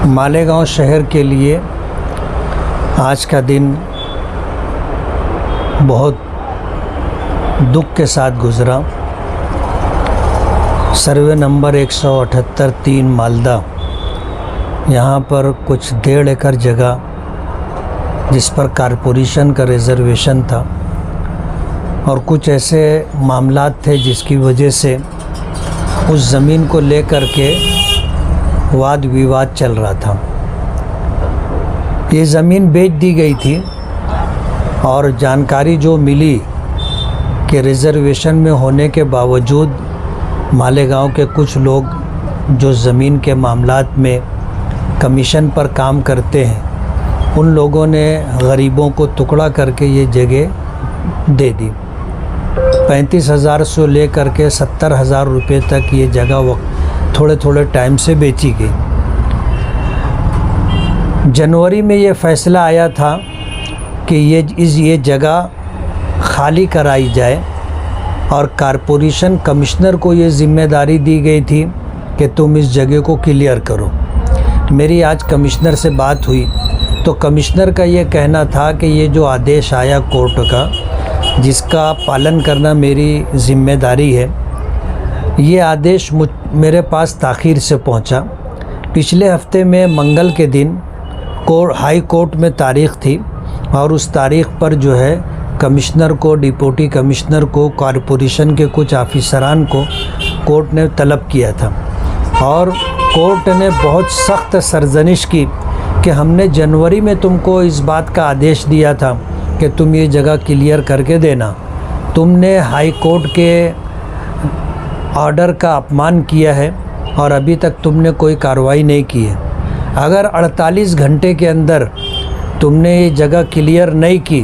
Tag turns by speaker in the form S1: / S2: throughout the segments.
S1: मालेगांव शहर के लिए आज का दिन बहुत दुख के साथ गुज़रा। सर्वे नंबर 178-3 मालदा, यहाँ पर कुछ 1.5 एकड़ जगह जिस पर कॉरपोरेशन का रिज़र्वेशन था और कुछ ऐसे मामलात थे जिसकी वजह से उस ज़मीन को लेकर के वाद विवाद चल रहा था। ये ज़मीन बेच दी गई थी और जानकारी जो मिली कि रिज़र्वेशन में होने के बावजूद मालेगांव के कुछ लोग जो ज़मीन के मामलात में कमीशन पर काम करते हैं, उन लोगों ने गरीबों को टुकड़ा करके ये जगह दे दी। 35,000 से लेकर के 70,000 रुपये तक ये जगह थोड़े थोड़े टाइम से बेची गई। जनवरी में ये फ़ैसला आया था कि ये जगह खाली कराई जाए और कॉरपोरेशन कमिश्नर को ये ज़िम्मेदारी दी गई थी कि तुम इस जगह को क्लियर करो। मेरी आज कमिश्नर से बात हुई तो कमिश्नर का ये कहना था कि ये जो आदेश आया कोर्ट का, जिसका पालन करना मेरी ज़िम्मेदारी है, ये आदेश मेरे पास ताख़ीर से पहुंचा। पिछले हफ्ते में मंगल के दिन हाई कोर्ट में तारीख़ थी और उस तारीख़ पर जो है कमिश्नर को, डिप्टी कमिश्नर को, कॉरपोरेशन के कुछ ऑफिसरान को कोर्ट ने तलब किया था और कोर्ट ने बहुत सख्त सरजनिश की कि हमने जनवरी में तुमको इस बात का आदेश दिया था कि तुम ये जगह क्लियर करके देना। तुमने हाई कोर्ट के ऑर्डर का अपमान किया है और अभी तक तुमने कोई कार्रवाई नहीं की है। अगर 48 घंटे के अंदर तुमने ये जगह क्लियर नहीं की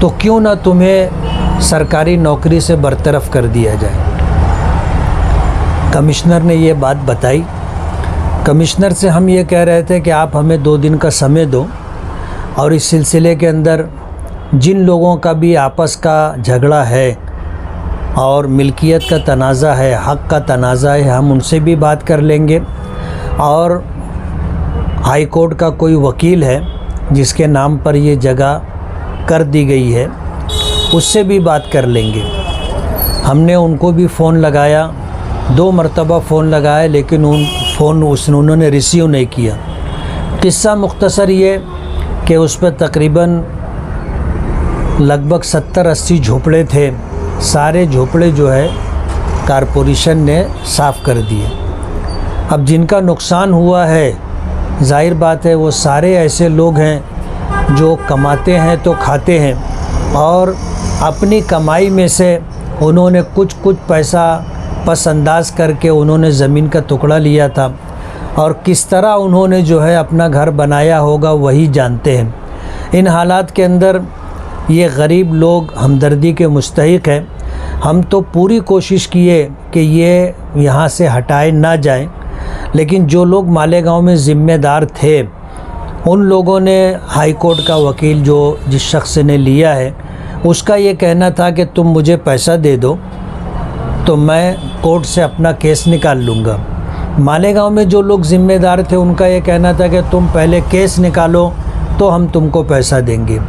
S1: तो क्यों ना तुम्हें सरकारी नौकरी से बरतरफ कर दिया जाए। कमिश्नर ने ये बात बताई। कमिश्नर से हम ये कह रहे थे कि आप हमें 2 दिन का समय दो और इस सिलसिले के अंदर जिन लोगों का भी आपस का झगड़ा है और मिल्कियत का तनाज़ा है, हक़ का तनाज़ा है, हम उनसे भी बात कर लेंगे और हाई कोर्ट का कोई वकील है जिसके नाम पर ये जगह कर दी गई है, उससे भी बात कर लेंगे। हमने उनको भी फ़ोन लगाया, 2 मरतबा फ़ोन लगाया, लेकिन उन्होंने रिसीव नहीं किया। किस्सा मुख्तसर ये कि उस पर तकरीबन लगभग 70-80 झोपड़े थे। सारे झोपड़े जो है कॉरपोरेशन ने साफ़ कर दिए। अब जिनका नुकसान हुआ है, जाहिर बात है वो सारे ऐसे लोग हैं जो कमाते हैं तो खाते हैं और अपनी कमाई में से उन्होंने कुछ पैसा पसंदाज करके उन्होंने ज़मीन का टुकड़ा लिया था और किस तरह उन्होंने जो है अपना घर बनाया होगा वही जानते हैं। इन हालात के अंदर ये गरीब लोग हमदर्दी के मुस्तहिक़ हैं। हम तो पूरी कोशिश किए कि ये यहाँ से हटाए ना जाएं, लेकिन जो लोग मालेगांव में ज़िम्मेदार थे उन लोगों ने हाई कोर्ट का वकील जो जिस शख्स ने लिया है उसका ये कहना था कि तुम मुझे पैसा दे दो तो मैं कोर्ट से अपना केस निकाल लूँगा। मालेगांव में जो लोग ज़िम्मेदार थे उनका ये कहना था कि तुम पहले केस निकालो तो हम तुमको पैसा देंगे।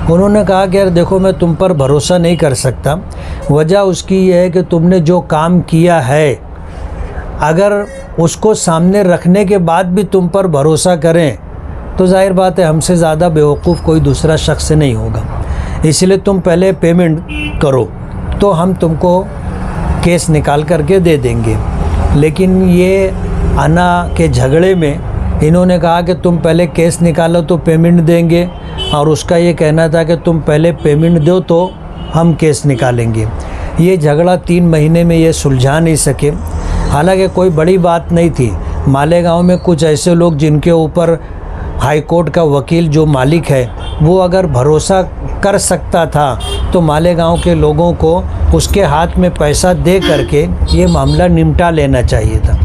S1: उन्होंने कहा कि यार देखो, मैं तुम पर भरोसा नहीं कर सकता। वजह उसकी ये है कि तुमने जो काम किया है, अगर उसको सामने रखने के बाद भी तुम पर भरोसा करें तो जाहिर बात है हमसे ज़्यादा बेवकूफ़ कोई दूसरा शख्स नहीं होगा। इसलिए तुम पहले पेमेंट करो तो हम तुमको केस निकाल करके दे देंगे। लेकिन ये आना के झगड़े में इन्होंने कहा कि तुम पहले केस निकालो तो पेमेंट देंगे और उसका ये कहना था कि तुम पहले पेमेंट दो तो हम केस निकालेंगे। ये झगड़ा 3 महीने में ये सुलझा नहीं सके। हालांकि कोई बड़ी बात नहीं थी। मालेगांव में कुछ ऐसे लोग जिनके ऊपर हाई कोर्ट का वकील जो मालिक है वो अगर भरोसा कर सकता था तो मालेगांव के लोगों को उसके हाथ में पैसा दे करके ये मामला निपटा लेना चाहिए था।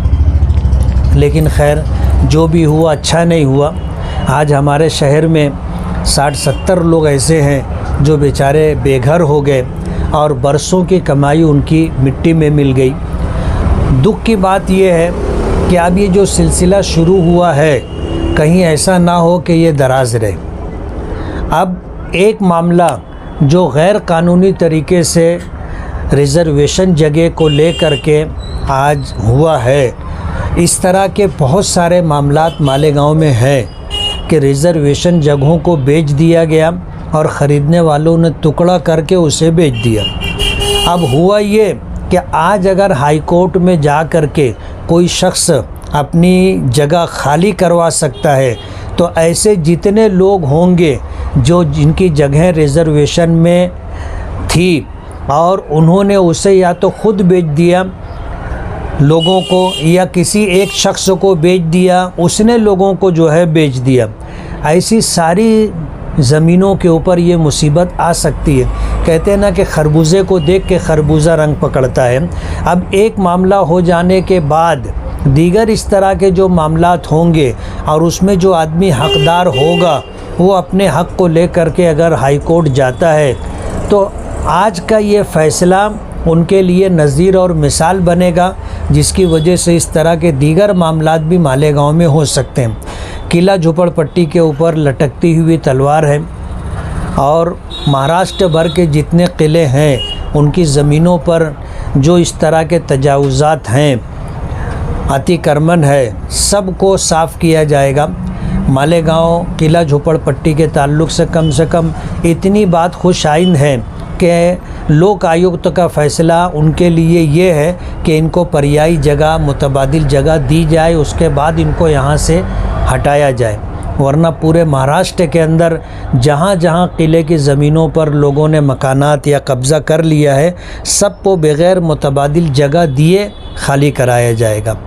S1: लेकिन खैर जो भी हुआ अच्छा नहीं हुआ। आज हमारे शहर में 60-70 लोग ऐसे हैं जो बेचारे बेघर हो गए और बरसों की कमाई उनकी मिट्टी में मिल गई। दुख की बात यह है कि अब ये जो सिलसिला शुरू हुआ है कहीं ऐसा ना हो कि ये दराज रहे। अब एक मामला जो गैर कानूनी तरीके से रिज़र्वेशन जगह को लेकर के आज हुआ है, इस तरह के बहुत सारे मामलात मालेगांव में हैं कि रिज़र्वेशन जगहों को बेच दिया गया और ख़रीदने वालों ने टुकड़ा करके उसे बेच दिया। अब हुआ ये कि आज अगर हाई कोर्ट में जा कर के कोई शख्स अपनी जगह खाली करवा सकता है, तो ऐसे जितने लोग होंगे जो जिनकी जगह रिज़र्वेशन में थी और उन्होंने उसे या तो खुद बेच दिया लोगों को या किसी एक शख्स को बेच दिया, उसने लोगों को जो है बेच दिया, ऐसी सारी ज़मीनों के ऊपर ये मुसीबत आ सकती है। कहते हैं ना कि खरबूजे को देख के खरबूजा रंग पकड़ता है। अब एक मामला हो जाने के बाद दीगर इस तरह के जो मामलात होंगे और उसमें जो आदमी हकदार होगा वो अपने हक़ को लेकर के अगर हाई कोर्ट जाता है, तो आज का ये फ़ैसला उनके लिए नज़ीर और मिसाल बनेगा, जिसकी वजह से इस तरह के दीगर मामलात भी मालेगांव में हो सकते हैं। किला झोपड़पट्टी के ऊपर लटकती हुई तलवार है और महाराष्ट्र भर के जितने किले हैं उनकी ज़मीनों पर जो इस तरह के तजावुज़ात हैं, अतिक्रमण है, सब को साफ़ किया जाएगा। मालेगांव किला झोपड़पट्टी के ताल्लुक़ से कम इतनी बात खुश आइंद है कि लोक आयुक्त का फ़ैसला उनके लिए ये है कि इनको पर्यायी जगह, मुतबादिल जगह दी जाए, उसके बाद इनको यहाँ से हटाया जाए। वरना पूरे महाराष्ट्र के अंदर जहाँ जहाँ किले की ज़मीनों पर लोगों ने मकानात या कब्ज़ा कर लिया है, सबको बग़ैर मुतबादिल जगह दिए खाली कराया जाएगा।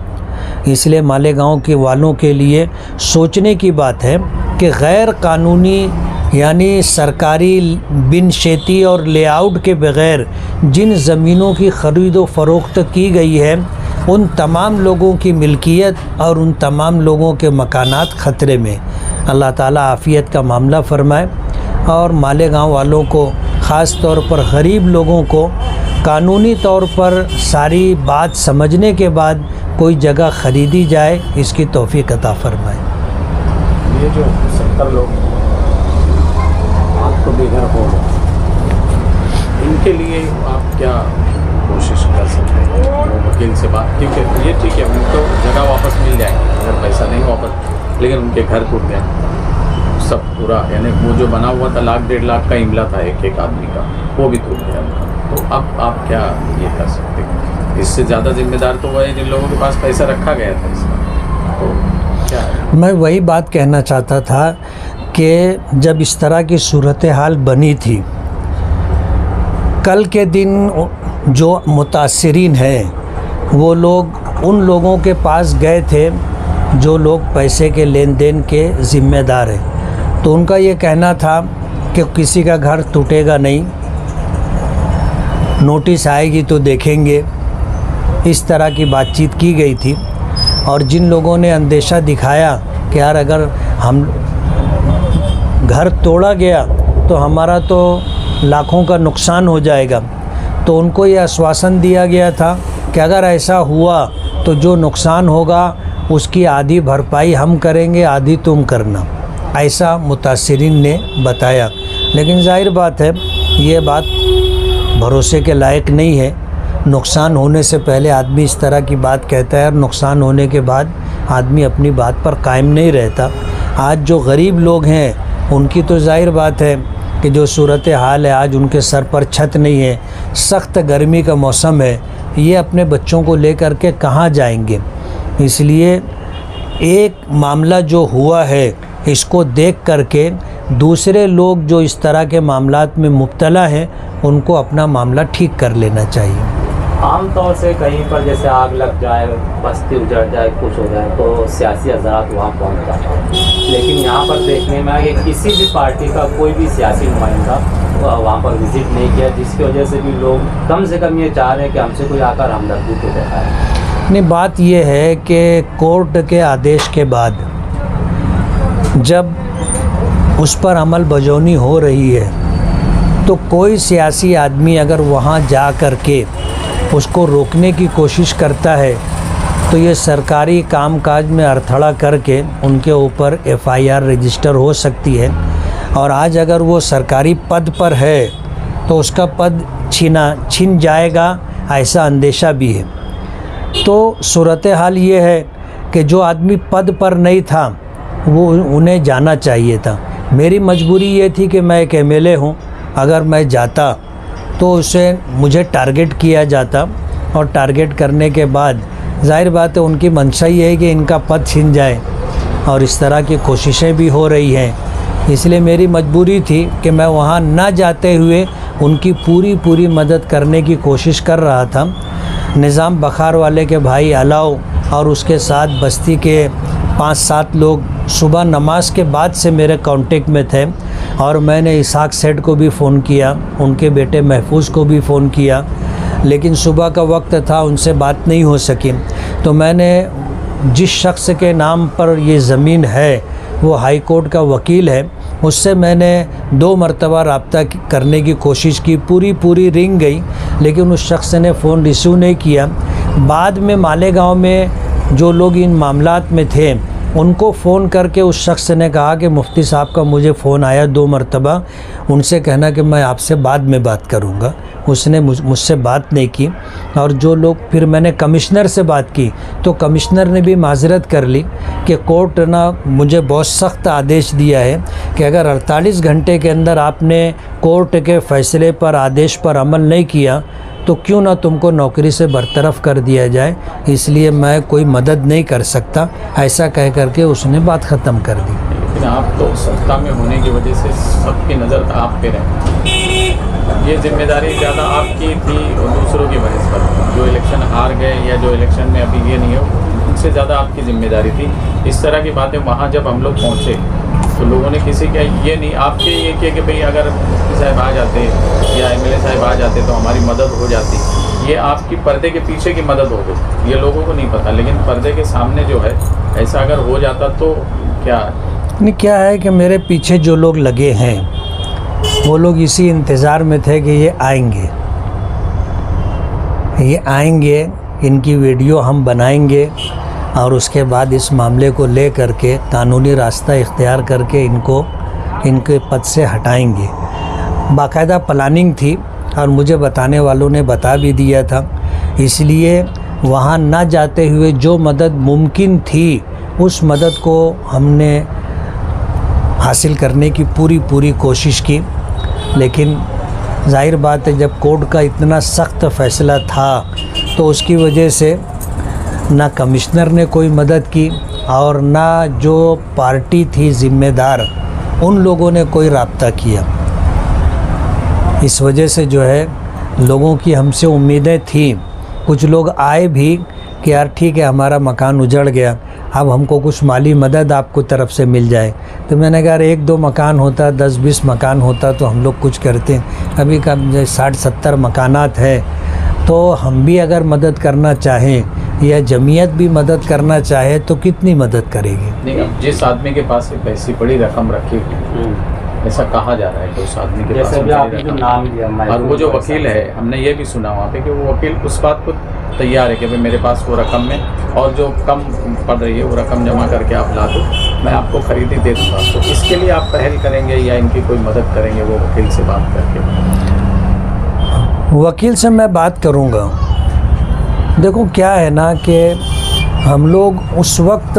S1: इसलिए मालेगांव के वालों के लिए सोचने की बात है कि गैर कानूनी यानी सरकारी बिन शेती और लेआउट के बग़ैर जिन ज़मीनों की ख़रीद व फ़रोख्त की गई है, उन तमाम लोगों की मिल्कियत और उन तमाम लोगों के मकानात ख़तरे में। अल्लाह ताला आफ़ियत का मामला फ़रमाए और मालेगांव वालों को, ख़ास तौर पर गरीब लोगों को कानूनी तौर पर सारी बात समझने के बाद कोई जगह ख़रीदी जाए, इसकी तौफ़ीक़ अता फ़रमाए।
S2: ये जो 70 लोग आपको बेघर हो गए, इनके लिए आप क्या कोशिश कर सकते हैं? वो वकील से बात, क्योंकि ये ठीक है उनको जगह वापस मिल जाएगी अगर पैसा नहीं वापस, लेकिन उनके घर टूट गए सब पूरा, यानी वो जो बना हुआ था 1,00,000-1,50,000 का इमला था एक आदमी का, वो भी टूट गया उनका। तो अब आप क्या ये कर सकते हैं? इससे ज़्यादा जिम्मेदार तो वो है जिन लोगों के पास पैसा रखा गया था इसका। तो क्या है?
S1: मैं वही बात कहना चाहता था कि जब इस तरह की सूरत हाल बनी थी, कल के दिन जो मुतासिरीन हैं वो लोग उन लोगों के पास गए थे जो लोग पैसे के लेन देन के ज़िम्मेदार हैं। तो उनका ये कहना था कि किसी का घर टूटेगा नहीं, नोटिस आएगी तो देखेंगे, इस तरह की बातचीत की गई थी। और जिन लोगों ने अंदेशा दिखाया कि यार अगर हम घर तोड़ा गया तो हमारा तो लाखों का नुकसान हो जाएगा, तो उनको ये आश्वासन दिया गया था कि अगर ऐसा हुआ तो जो नुकसान होगा उसकी आधी भरपाई हम करेंगे, आधी तुम करना, ऐसा मुतासिरीन ने बताया। लेकिन जाहिर बात है ये बात भरोसे के लायक नहीं है। नुकसान होने से पहले आदमी इस तरह की बात कहता है और नुकसान होने के बाद आदमी अपनी बात पर कायम नहीं रहता। आज जो गरीब लोग हैं उनकी तो जाहिर बात है कि जो सूरत हाल है, आज उनके सर पर छत नहीं है, सख्त गर्मी का मौसम है, ये अपने बच्चों को लेकर के कहाँ जाएंगे। इसलिए एक मामला जो हुआ है इसको देख करके दूसरे लोग जो इस तरह के मामलात में मुब्तला हैं उनको अपना मामला ठीक कर लेना चाहिए।
S3: आमतौर से कहीं पर जैसे आग लग जाए, बस्ती उजड़ जाए, कुछ हो जाए तो सियासी हज़रात वहाँ पहुँच जाते हैं, लेकिन यहाँ पर देखने में आया कि किसी भी पार्टी का कोई भी सियासी नुमाइंदा वहाँ पर विज़िट नहीं किया, जिसकी वजह से भी लोग कम से कम ये चाह रहे हैं कि हमसे कोई आकर हमदर्दी तो दिखाए।
S1: नहीं, बात यह है कि कोर्ट के आदेश के बाद जब उस पर अमल बजौनी हो रही है तो कोई सियासी आदमी अगर वहाँ जा कर के उसको रोकने की कोशिश करता है तो ये सरकारी कामकाज में अड़थड़ा करके उनके ऊपर FIR रजिस्टर हो सकती है। और आज अगर वो सरकारी पद पर है तो उसका पद छिन जाएगा, ऐसा अंदेशा भी है। तो सूरत हाल ये है कि जो आदमी पद पर नहीं था वो उन्हें जाना चाहिए था। मेरी मजबूरी ये थी कि मैं एक MLA हूँ, अगर मैं जाता तो उसे मुझे टारगेट किया जाता, और टारगेट करने के बाद जाहिर बात है उनकी मंशा ये है कि इनका पद छिन जाए, और इस तरह की कोशिशें भी हो रही हैं। इसलिए मेरी मजबूरी थी कि मैं वहाँ ना जाते हुए उनकी पूरी मदद करने की कोशिश कर रहा था। निज़ाम बखार वाले के भाई अलाउ और उसके साथ बस्ती के 5-7 लोग सुबह नमाज के बाद से मेरे कांटेक्ट में थे, और मैंने इसाक सेठ को भी फ़ोन किया, उनके बेटे महफूज को भी फ़ोन किया, लेकिन सुबह का वक्त था, उनसे बात नहीं हो सकी। तो मैंने जिस शख्स के नाम पर ये ज़मीन है वो हाई कोर्ट का वकील है, उससे मैंने 2 मरतबा रब्ता करने की कोशिश की, पूरी रिंग गई, लेकिन उस शख्स ने फ़ोन रिसीव नहीं किया। बाद में मालेगांव में जो लोग इन मामलात में थे उनको फ़ोन करके उस शख्स ने कहा कि मुफ्ती साहब का मुझे फ़ोन आया 2 मरतबा, उनसे कहना कि मैं आपसे बाद में बात करूंगा। उसने मुझसे बात नहीं की। और जो लोग, फिर मैंने कमिश्नर से बात की तो कमिश्नर ने भी माजरत कर ली कि कोर्ट ना मुझे बहुत सख्त आदेश दिया है कि अगर 48 घंटे के अंदर आपने कोर्ट के फ़ैसले पर, आदेश पर अमल नहीं किया तो क्यों ना तुमको नौकरी से बरतरफ कर दिया जाए, इसलिए मैं कोई मदद नहीं कर सकता, ऐसा कह करके उसने बात ख़त्म कर दी।
S2: लेकिन आप तो सत्ता में होने की वजह से सबकी नज़र आप पे रहे, ये जिम्मेदारी ज़्यादा आपकी थी और दूसरों की वजह पर, जो इलेक्शन हार गए या जो इलेक्शन में अभी ये नहीं हो, उनसे ज़्यादा आपकी जिम्मेदारी थी। इस तरह की बातें वहाँ जब हम लोग पहुँचे तो लोगों ने किसी का ये नहीं, आपके ये किया कि भाई अगर मुफ्ती साहब आ जाते या MLA साहब आ जाते तो हमारी मदद हो जाती। ये आपकी पर्दे के पीछे की मदद हो गई, ये लोगों को नहीं पता, लेकिन पर्दे के सामने जो है ऐसा अगर हो जाता तो क्या
S1: है कि मेरे पीछे जो लोग लगे हैं वो लोग इसी इंतज़ार में थे कि ये आएंगे, इनकी वीडियो हम बनाएंगे और उसके बाद इस मामले को ले करके कानूनी रास्ता इख्तियार करके इनके पद से हटाएंगे। बाकायदा प्लानिंग थी और मुझे बताने वालों ने बता भी दिया था। इसलिए वहाँ ना जाते हुए जो मदद मुमकिन थी उस मदद को हमने हासिल करने की पूरी कोशिश की। लेकिन जाहिर बात है जब कोर्ट का इतना सख्त फ़ैसला था तो उसकी वजह से ना कमिश्नर ने कोई मदद की और ना जो पार्टी थी ज़िम्मेदार उन लोगों ने कोई राब्ता किया। इस वजह से जो है लोगों की हमसे उम्मीदें थी। कुछ लोग आए भी कि यार ठीक है हमारा मकान उजड़ गया, अब हमको कुछ माली मदद आपको तरफ से मिल जाए। तो मैंने कहा 1-2 मकान होता, 10-20 मकान होता तो हम लोग कुछ करते। अभी का 60-70 मकानात है, तो हम भी अगर मदद करना चाहें या जमीयत भी मदद करना चाहे तो कितनी मदद करेगी।
S2: नहीं, अब जिस आदमी के पास एक ऐसी बड़ी रकम रखी ऐसा कहा जा रहा है कि उस आदमी के पास जो नाम लिया, और वो जो वकील है हमने ये भी सुना वहाँ पे कि वो वकील उस बात को तैयार है कि भाई मेरे पास वो रकम में और जो कम पड़ रही है वो रकम जमा करके आप ला दो, मैं आपको खरीदी दे दूँगा। तो इसके लिए आप पहल करेंगे या इनकी कोई मदद करेंगे वो वकील से बात करके?
S1: वकील से मैं बात करूँगा। देखो क्या है ना कि हम लोग उस वक्त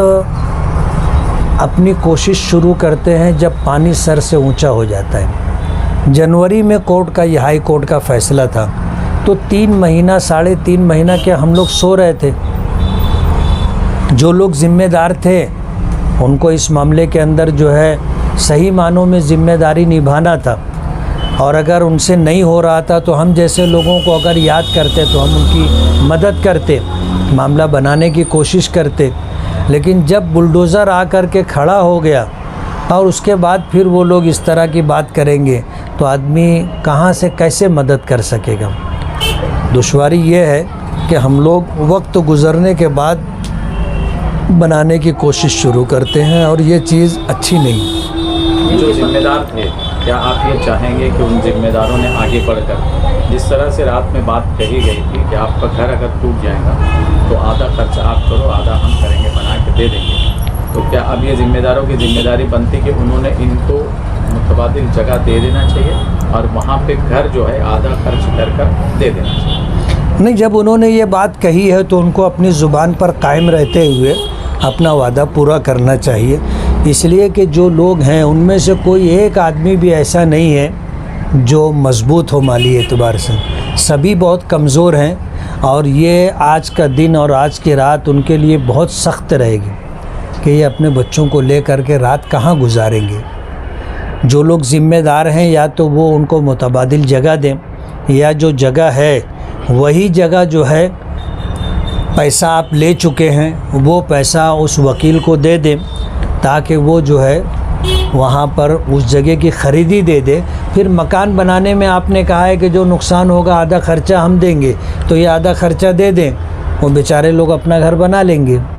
S1: अपनी कोशिश शुरू करते हैं जब पानी सर से ऊंचा हो जाता है। जनवरी में कोर्ट का, ये हाई कोर्ट का फ़ैसला था, तो 3 महीना 3.5 महीना क्या हम लोग सो रहे थे। जो लोग ज़िम्मेदार थे उनको इस मामले के अंदर जो है सही मानों में ज़िम्मेदारी निभाना था, और अगर उनसे नहीं हो रहा था तो हम जैसे लोगों को अगर याद करते तो हम उनकी मदद करते, मामला बनाने की कोशिश करते। लेकिन जब बुलडोज़र आकर के खड़ा हो गया और उसके बाद फिर वो लोग इस तरह की बात करेंगे तो आदमी कहाँ से कैसे मदद कर सकेगा। दुश्वारी ये है कि हम लोग वक्त गुज़रने के बाद बनाने की कोशिश शुरू करते हैं और ये चीज़ अच्छी नहीं।
S2: जो जिम्मेदार थे, क्या आप ये चाहेंगे कि उन जिम्मेदारों ने आगे बढ़कर जिस तरह से रात में बात कही गई थी कि आपका घर अगर टूट जाएगा तो आधा खर्च आप करो, आधा हम करेंगे, बना के दे देंगे, तो क्या अब ये ज़िम्मेदारों की जिम्मेदारी बनती कि उन्होंने इनको मुतबादिल जगह दे देना चाहिए और वहाँ पे घर जो है आधा खर्च कर दे देना चाहिए?
S1: नहीं, जब उन्होंने ये बात कही है तो उनको अपनी ज़ुबान पर कायम रहते हुए अपना वादा पूरा करना चाहिए, इसलिए कि जो लोग हैं उनमें से कोई एक आदमी भी ऐसा नहीं है जो मजबूत हो माली एतबार से। सभी बहुत कमज़ोर हैं और ये आज का दिन और आज की रात उनके लिए बहुत सख्त रहेगी कि ये अपने बच्चों को ले कर के रात कहाँ गुजारेंगे। जो लोग ज़िम्मेदार हैं या तो वो उनको मुतबादिल जगह दें, या जो जगह है वही जगह जो है पैसा आप ले चुके हैं वो पैसा उस वकील को दे दें ताकि वो जो है वहाँ पर उस जगह की ख़रीदी दे दे। फिर मकान बनाने में आपने कहा है कि जो नुकसान होगा आधा ख़र्चा हम देंगे, तो ये आधा ख़र्चा दे दें, वो बेचारे लोग अपना घर बना लेंगे।